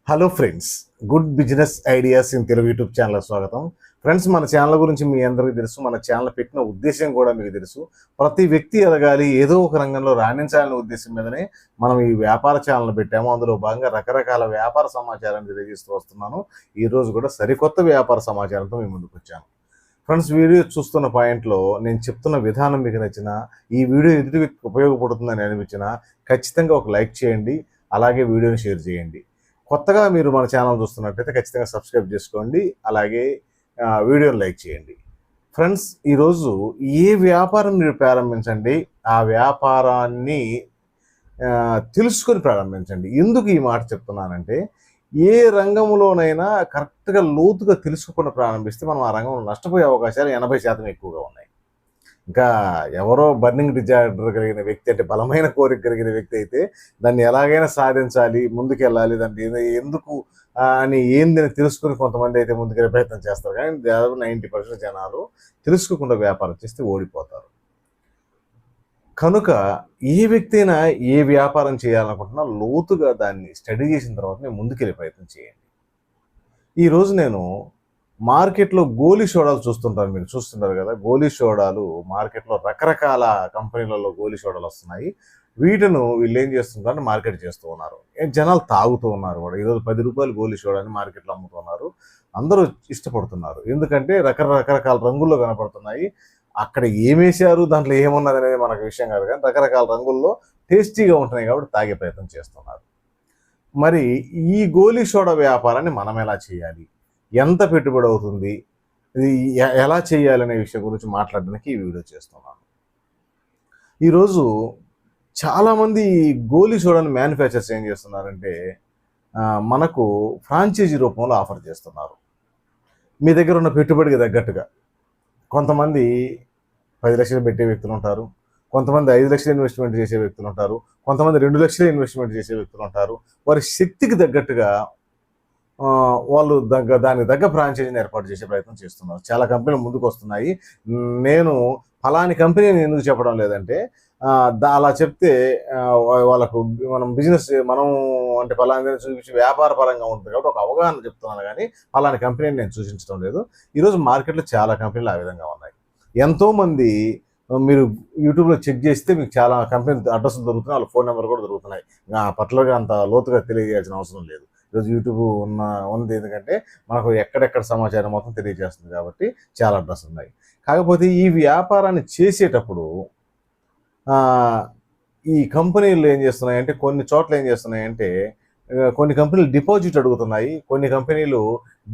Hello friends, good business ideas in Telugu YouTube channel స్వాగతం. Friends, మన channel గురించి మీ అందరికీ తెలుసు. మన ఛానల్ పెట్టిన ఉద్దేశం కూడా మీకు తెలుసు. ప్రతి వ్యక్తి ఎదగాలి, ఏదో ఒక రంగంలో రాణించాలనే ఉద్దేశం మీదనే మనం ఈ వ్యాపార ఛానల్ పెట్టాము. అందులో భాగంగా రకరకాల వ్యాపార సమాచారాన్ని తెలియజేస్తూ వస్తున్నాను. ఈరోజు కూడా సరికొత్త వ్యాపార సమాచారంతో మీ ముందుకు వచ్చాను. ఫ్రెండ్స్, వీడియో చూస్తున్న పాయింట్లో నేను చెప్తున్న విధానం మీకు నచ్చిన, ఈ వీడియో ఎదుటి వ్యక్తికి ఉపయోగపడుతుందని అనిపించిన ఖచ్చితంగా ఒక లైక్ చేయండి. అలాగే వీడియోని షేర్ చేయండి. కొత్తగా మీరు మన ఛానల్ చూస్తున్నట్టయితే ఖచ్చితంగా సబ్స్క్రైబ్ చేసుకోండి. అలాగే వీడియోని లైక్ చేయండి. ఫ్రెండ్స్, ఈరోజు ఏ వ్యాపారం మీరు ప్రారంభించండి, ఆ వ్యాపారాన్ని తెలుసుకొని ప్రారంభించండి. ఎందుకు ఈ మాట చెప్తున్నానంటే, ఏ రంగంలోనైనా కరెక్ట్గా లోతుగా తెలుసుకోకుండా ప్రారంభిస్తే మనం ఆ రంగంలో నష్టపోయే అవకాశాలు 80% ఎక్కువగా ఉన్నాయి. ఇంకా ఎవరో బర్నింగ్ డిజైర్ కలిగిన వ్యక్తి, అంటే బలమైన కోరిక కలిగిన వ్యక్తి అయితే దాన్ని ఎలాగైనా సాధించాలి, ముందుకెళ్ళాలి, దాన్ని ఎందుకు అని ఏందని తెలుసుకుని కొంతమంది అయితే ముందుకెళ్ళే ప్రయత్నం చేస్తారు. కానీ దాదాపు 90% జనాలు తెలుసుకోకుండా వ్యాపారం చేస్తే ఓడిపోతారు. కనుక ఏ వ్యక్తి అయినా ఏ వ్యాపారం చేయాలనుకుంటున్నా లోతుగా దాన్ని స్టడీ చేసిన తర్వాతనే ముందుకెళ్ళే ప్రయత్నం చేయండి. ఈరోజు నేను మార్కెట్లో గోలీ సోడాలు చూస్తుంటారు, మీరు చూస్తుంటారు కదా. గోలీ సోడాలు మార్కెట్లో రకరకాల కంపెనీలలో గోలీ సోడాలు వస్తున్నాయి. వీటిను వీళ్ళు ఏం చేస్తుంటారు, మార్కెట్ చేస్తూ ఉన్నారు. జనాలు తాగుతూ ఉన్నారు కూడా. ఈరోజు 10 రూపాయలు గోలీ సోడాని మార్కెట్లో అమ్ముతున్నారు. అందరూ ఇష్టపడుతున్నారు. ఎందుకంటే రకరకాల రంగుల్లో కనపడుతున్నాయి. అక్కడ ఏమేశారు, దాంట్లో ఏమున్నది అనేది మనకు విషయం కాదు, కానీ రకరకాల రంగుల్లో టేస్టీగా ఉంటున్నాయి కాబట్టి తాగే ప్రయత్నం చేస్తున్నారు. మరి ఈ గోలీ సోడా వ్యాపారాన్ని మనం ఎలా చేయాలి, ఎంత పెట్టుబడి అవుతుంది, ఇది ఎలా చేయాలనే విషయం గురించి మాట్లాడడానికి ఈ వీడియో చేస్తున్నాను. ఈరోజు చాలామంది గోలీ సోడాని మ్యానుఫ్యాక్చర్స్ ఏం చేస్తున్నారంటే, మనకు ఫ్రాంచైజీ రూపంలో ఆఫర్ చేస్తున్నారు. మీ దగ్గర ఉన్న పెట్టుబడికి తగ్గట్టుగా కొంతమంది 10 లక్షలు పెట్టే వ్యక్తులు ఉంటారు, కొంతమంది 5 లక్షలు ఇన్వెస్ట్మెంట్ చేసే వ్యక్తులు ఉంటారు, కొంతమంది 2 లక్షలు ఇన్వెస్ట్మెంట్ చేసే వ్యక్తులు ఉంటారు. వారి శక్తికి తగ్గట్టుగా వాళ్ళు దానికి తగ్గ ఫ్రాంచైజీని ఏర్పాటు చేసే ప్రయత్నం చేస్తున్నారు. చాలా కంపెనీలు ముందుకు వస్తున్నాయి. నేను ఫలాని కంపెనీని ఎందుకు చెప్పడం లేదంటే, అలా చెప్తే వాళ్ళకు మనం బిజినెస్ అంటే ఫలాని చూపించి వ్యాపార పరంగా ఉంటుంది కాబట్టి ఒక అవగాహన చెప్తున్నాను, కానీ ఫలాని కంపెనీని నేను సూచించడం లేదు. ఈరోజు మార్కెట్లో చాలా కంపెనీలు ఆ విధంగా ఉన్నాయి. ఎంతోమంది మీరు యూట్యూబ్లో చెక్ చేస్తే మీకు చాలా కంపెనీ అడ్రస్లు దొరుకుతున్నాయి, వాళ్ళ ఫోన్ నెంబర్ కూడా దొరుకుతున్నాయి. పర్టికులర్గా అంత లోతుగా తెలియజేయాల్సిన అవసరం లేదు. ఈరోజు యూట్యూబ్ ఉంది ఎందుకంటే మనకు ఎక్కడెక్కడ సమాచారం మొత్తం తెలియజేస్తుంది కాబట్టి చాలా అడ్రస్ ఉన్నాయి. కాకపోతే ఈ వ్యాపారాన్ని చేసేటప్పుడు ఈ కంపెనీలు ఏం చేస్తున్నాయంటే, కొన్ని చోట్ల ఏం చేస్తున్నాయంటే, కొన్ని కంపెనీలు డిపాజిట్ అడుగుతున్నాయి. కొన్ని కంపెనీలు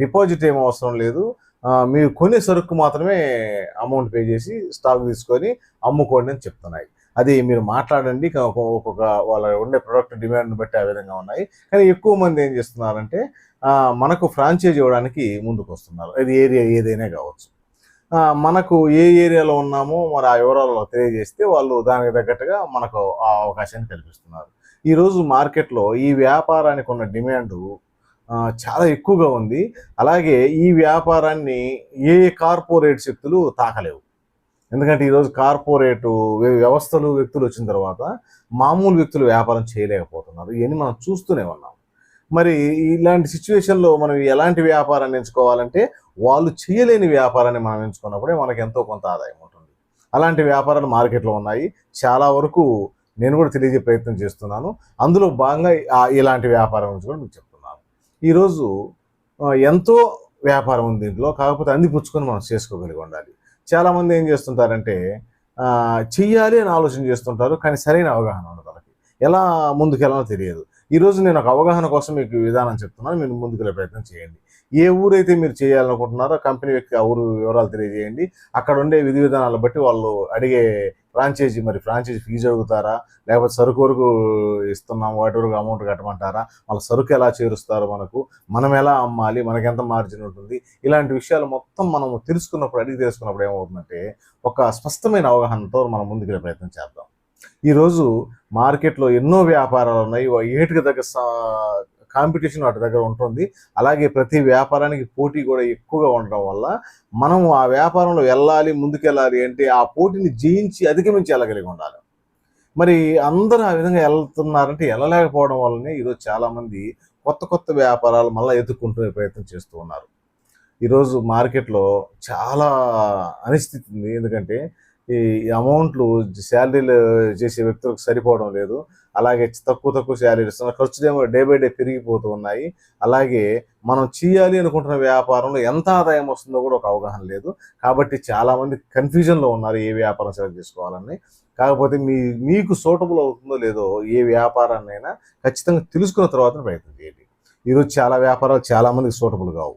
డిపాజిట్ ఏం అవసరం లేదు, మీరు కొనే సరుకు మాత్రమే అమౌంట్ పే చేసి స్టాక్ తీసుకొని అమ్ముకోండి అని చెప్తున్నాయి. అది మీరు మాట్లాడండి, ఒక్కొక్క వాళ్ళ ఉండే ప్రొడక్ట్ డిమాండ్ని బట్టి ఆ విధంగా ఉన్నాయి. కానీ ఎక్కువ మంది ఏం చేస్తున్నారంటే, మనకు ఫ్రాంచైజీ ఇవ్వడానికి ముందుకు వస్తున్నారు. అది ఏరియా ఏదైనా కావచ్చు. మనకు ఏ ఏరియాలో ఉన్నామో మరి ఆ వివరాలు తెలియజేస్తే వాళ్ళు దానికి తగ్గట్టుగా మనకు ఆ అవకాశాన్ని కల్పిస్తున్నారు. ఈరోజు మార్కెట్లో ఈ వ్యాపారానికి ఉన్న డిమాండు చాలా ఎక్కువగా ఉంది. అలాగే ఈ వ్యాపారాన్ని ఏ కార్పొరేట్ శక్తులు తాకలేవు. ఎందుకంటే ఈరోజు కార్పొరేటు వ్యవస్థలు, వ్యక్తులు వచ్చిన తర్వాత మామూలు వ్యక్తులు వ్యాపారం చేయలేకపోతున్నారు. ఇవన్నీ మనం చూస్తూనే ఉన్నాం. మరి ఇలాంటి సిచ్యువేషన్లో మనం ఎలాంటి వ్యాపారాన్ని ఎంచుకోవాలంటే, వాళ్ళు చేయలేని వ్యాపారాన్ని మనం ఎంచుకున్నప్పుడే మనకు ఎంతో కొంత ఆదాయం ఉంటుంది. అలాంటి వ్యాపారాలు మార్కెట్లో ఉన్నాయి. చాలా వరకు నేను కూడా తెలియజే ప్రయత్నం చేస్తున్నాను. అందులో భాగంగా ఇలాంటి వ్యాపారం గురించి కూడా మీకు చెప్తున్నాను. ఈరోజు ఎంతో వ్యాపారం ఉంది దీంట్లో, కాకపోతే అందిపుచ్చుకొని మనం చేసుకోగలిగి ఉండాలి. చాలామంది ఏం చేస్తుంటారంటే, చెయ్యాలి అని ఆలోచన చేస్తుంటారు, కానీ సరైన అవగాహన ఉండదు. వాళ్ళకి ఎలా ముందుకెళ్ళాలో తెలియదు. ఈరోజు నేను ఒక అవగాహన కోసం మీకు విధానం చెప్తున్నాను, మీరు ముందుకెళ్ళే ప్రయత్నం చేయండి. ఏ ఊరైతే మీరు చేయాలనుకుంటున్నారో కంపెనీ వ్యక్తి ఆ ఊరు వివరాలు తెలియజేయండి. అక్కడ ఉండే విధి విధానాలను బట్టి వాళ్ళు అడిగే ఫ్రాంచైజీ ఫీజు అడుగుతారా, లేకపోతే సరుకు వరకు ఇస్తున్నాం వాటి వరకు అమౌంట్ కట్టమంటారా, వాళ్ళ సరుకు ఎలా చేరుస్తారు, మనం ఎలా అమ్మాలి, మనకి ఎంత మార్జిన్ ఉంటుంది, ఇలాంటి విషయాలు మొత్తం మనం తెలుసుకున్నప్పుడు ఏమవుతుందంటే, ఒక స్పష్టమైన అవగాహనతో మనం ముందుకెళ్ళే ప్రయత్నం చేద్దాం. ఈరోజు మార్కెట్లో ఎన్నో వ్యాపారాలు ఉన్నాయి. ఏటికి దగ్గర కాంపిటీషన్ వాటి దగ్గర ఉంటుంది. అలాగే ప్రతి వ్యాపారానికి పోటీ కూడా ఎక్కువగా ఉండడం వల్ల మనం ఆ వ్యాపారంలో ముందుకెళ్ళాలి అంటే ఆ పోటీని జయించి అధిగమించి వెళ్ళగలిగి ఉండాలి. మరి అందరూ ఆ విధంగా వెళ్తున్నారంటే వెళ్ళలేకపోవడం వల్లనే ఈరోజు చాలామంది కొత్త కొత్త వ్యాపారాలు మళ్ళీ ఎదుర్కొంటునే ప్రయత్నం చేస్తూ ఉన్నారు. ఈరోజు మార్కెట్‌లో చాలా అనిశ్చితి ఉంది. ఎందుకంటే ఈ అమౌంట్లు శాలరీలు చేసే వ్యక్తులకు సరిపోవడం లేదు. అలాగే తక్కువ తక్కువ శాలరీలు ఇస్తున్నారు. ఖర్చులేమో డే బై డే పెరిగిపోతూ ఉన్నాయి. అలాగే మనం చేయాలి అనుకుంటున్న వ్యాపారంలో ఎంత ఆదాయం వస్తుందో కూడా ఒక అవగాహన లేదు. కాబట్టి చాలామంది కన్‌ఫ్యూజన్‌లో ఉన్నారు ఏ వ్యాపారం సెలెక్ట్ చేసుకోవాలని. కాకపోతే మీకు సూటబుల్ అవుతుందో లేదో ఏ వ్యాపారాన్నైనా ఖచ్చితంగా తెలుసుకున్న తర్వాతనే ప్రయత్నం చేయండి. ఈరోజు చాలా వ్యాపారాలు చాలామందికి సూటబుల్ కావు.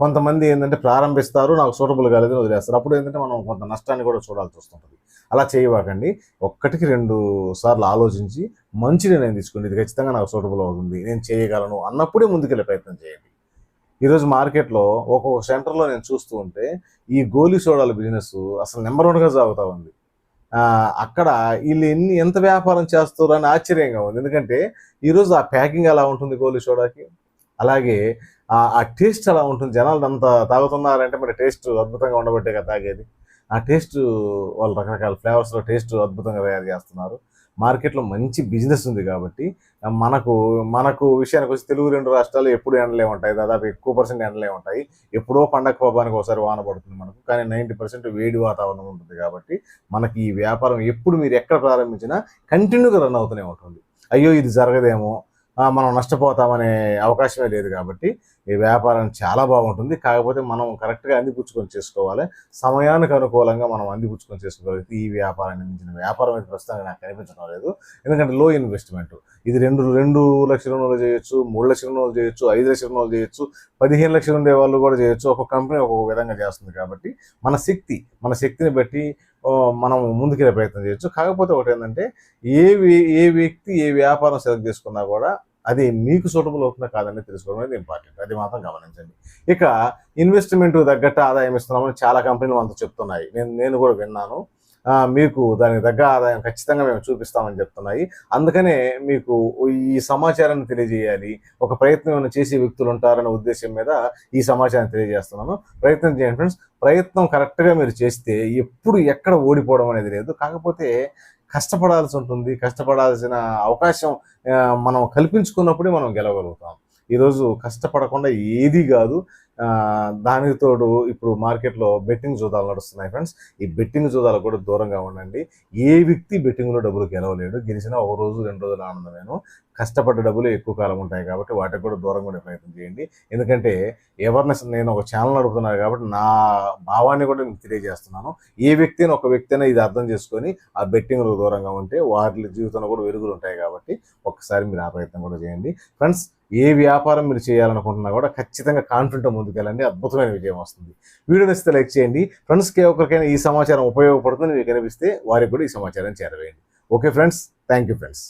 కొంతమంది ఏంటంటే ప్రారంభిస్తారు, నాకు సూటబుల్ కాలేదని వదిలేస్తారు. అప్పుడు ఏంటంటే మనం కొంత నష్టాన్ని కూడా చూడాల్సి వస్తుంటుంది. అలా చేయబాకండి. ఒక్కటికి 2 సార్లు ఆలోచించి మంచి నిర్ణయం తీసుకోండి. ఇది ఖచ్చితంగా నాకు సూటబుల్ అవుతుంది, నేను చేయగలను అన్నప్పుడే ముందుకెళ్ళే ప్రయత్నం చేయండి. ఈరోజు మార్కెట్‌లో ఒక్కొక్క సెంటర్‌లో నేను చూస్తూ ఉంటే ఈ గోలీ సోడాల బిజినెస్ అసలు నంబర్ 1గా సాగుతా ఉంది. అక్కడ ఈళ్ళు ఎంత వ్యాపారం చేస్తుర్రు అని ఆశ్చర్యంగా ఉంది. ఎందుకంటే ఈరోజు ఆ ప్యాకింగ్ ఎలా ఉంటుంది గోలీ సోడాకి, అలాగే ఆ టేస్ట్ ఎలా ఉంటుంది. జనాలు అంత తాగుతున్నారంటే మరి టేస్ట్ అద్భుతంగా ఉండబట్టే కదా తాగేది. ఆ టేస్ట్ వాళ్ళు రకరకాల ఫ్లేవర్స్‌లో టేస్ట్ అద్భుతంగా తయారు చేస్తున్నారు. మార్కెట్‌లో మంచి బిజినెస్ ఉంది కాబట్టి మనకు మనకు విషయానికొస్తే తెలుగు 2 రాష్ట్రాలు ఎప్పుడు ఎండలే ఉంటాయి. దాదాపు ఎక్కువ పర్సెంట్ ఎండలే ఉంటాయి. ఎప్పుడో పండగ పబ్బానికి ఒకసారి వాన పడుతుంది మనకు. కానీ 90% వేడి వాతావరణం ఉంటుంది కాబట్టి మనకి ఈ వ్యాపారం ఎప్పుడు మీరు ఎక్కడ ప్రారంభించినా కంటిన్యూగా రన్ అవుతూనే ఉంటుంది. అయ్యో! ఇది జరగదేమో, మనం నష్టపోతామనే అవకాశమే లేదు కాబట్టి ఈ వ్యాపారం చాలా బాగుంటుంది. కాకపోతే మనం కరెక్ట్‌గా అందిపుచ్చుకొని చేసుకోవాలి. సమయానికి అనుకూలంగా మనం అందిపుచ్చుకొని చేసుకోగలిగితే ఈ వ్యాపారాన్ని మించిన వ్యాపారం అయితే ప్రస్తుతానికి నాకు కనిపించడం లేదు. ఎందుకంటే లో ఇన్వెస్ట్‌మెంట్. ఇది 2,00,000 ఉన్నోళ్ళు చేయొచ్చు, 3,00,000 ఉన్నోళ్ళు చేయొచ్చు, 5,00,000 ఉన్నోళ్ళు చేయొచ్చు, 15,00,000 ఉండేవాళ్ళు కూడా చేయొచ్చు. ఒక్కొక్క కంపెనీ ఒక్కొక్క విధంగా చేస్తుంది కాబట్టి మన శక్తిని బట్టి మనం ముందుకెళ్ళే ప్రయత్నం చేయొచ్చు. కాకపోతే ఒకటేంటంటే ఏ వ్యక్తి ఏ వ్యాపారం సెలెక్ట్ చేసుకున్నా కూడా అది మీకు సూటబుల్ అవుతుందా కాదనేది తెలుసుకోవడం అనేది ఇంపార్టెంట్. అది మాత్రం గమనించండి. ఇక ఇన్వెస్ట్‌మెంట్‌కు తగ్గట్టు ఆదాయం ఇస్తున్నామని చాలా కంపెనీలు మనతో చెప్తున్నాయి. నేను కూడా విన్నాను. మీకు దానికి తగ్గ ఆదాయం ఖచ్చితంగా మేము చూపిస్తామని చెప్తున్నాయి. అందుకనే మీకు ఈ సమాచారాన్ని తెలియజేయాలి. ఒక ప్రయత్నం ఏమైనా చేసే వ్యక్తులు ఉంటారనే ఉద్దేశ్యం మీద ఈ సమాచారాన్ని తెలియజేస్తున్నాను. ప్రయత్నం చేయండి ఫ్రెండ్స్. ప్రయత్నం కరెక్ట్‌గా మీరు చేస్తే ఎప్పుడు ఎక్కడ ఓడిపోవడం అనేది లేదు. కాకపోతే కష్టపడాల్సి ఉంటుంది. కష్టపడాల్సిన అవకాశం మనం కల్పించుకున్నప్పుడే మనం గెలవగలుగుతాం. ఈరోజు కష్టపడకుండా ఏదీ గాదు. దానికి తోడు ఇప్పుడు మార్కెట్‌లో బెట్టింగ్ జూదాలు నడుస్తున్నాయి ఫ్రెండ్స్. ఈ బెట్టింగ్ జూదాలకు కూడా దూరంగా ఉండండి. ఏ వ్యక్తి బెట్టింగ్‌లో డబ్బులు గెలవలేడు. గెలిచినా ఒక రోజు, 2 రోజులు ఆనందమేను. కష్టపడ్డ డబ్బులు ఎక్కువ కాలం ఉంటాయి కాబట్టి వాటికి కూడా దూరంగా ఉండే ప్రయత్నం చేయండి. ఎందుకంటే నేను ఒక ఛానల్ నడుపుతున్నాను కాబట్టి నా భావాన్ని కూడా మీకు తెలియజేస్తున్నాను. ఏ వ్యక్తి అయినా ఒక వ్యక్తి అయినా ఇది అర్థం చేసుకొని ఆ బెట్టింగ్‌లకు దూరంగా ఉంటే వారి జీవితంలో కూడా వెలుగులు ఉంటాయి కాబట్టి ఒక్కసారి మీరు ఆ ప్రయత్నం కూడా చేయండి. ఫ్రెండ్స్, ఏ వ్యాపారం మీరు చేయాలనుకుంటున్నా కూడా ఖచ్చితంగా కాన్ఫిడెంట్‌గా ముందుకెళ్ళండి. అద్భుతమైన విజయం వస్తుంది. వీడియో నచ్చితే లైక్ చేయండి. ఫ్రెండ్స్‌కి ఎవరికైనా ఈ సమాచారం ఉపయోగపడుతుందని మీకు అనిపిస్తే వారికి కూడా ఈ సమాచారాన్ని చేరవేయండి. Okay friends, thank you friends.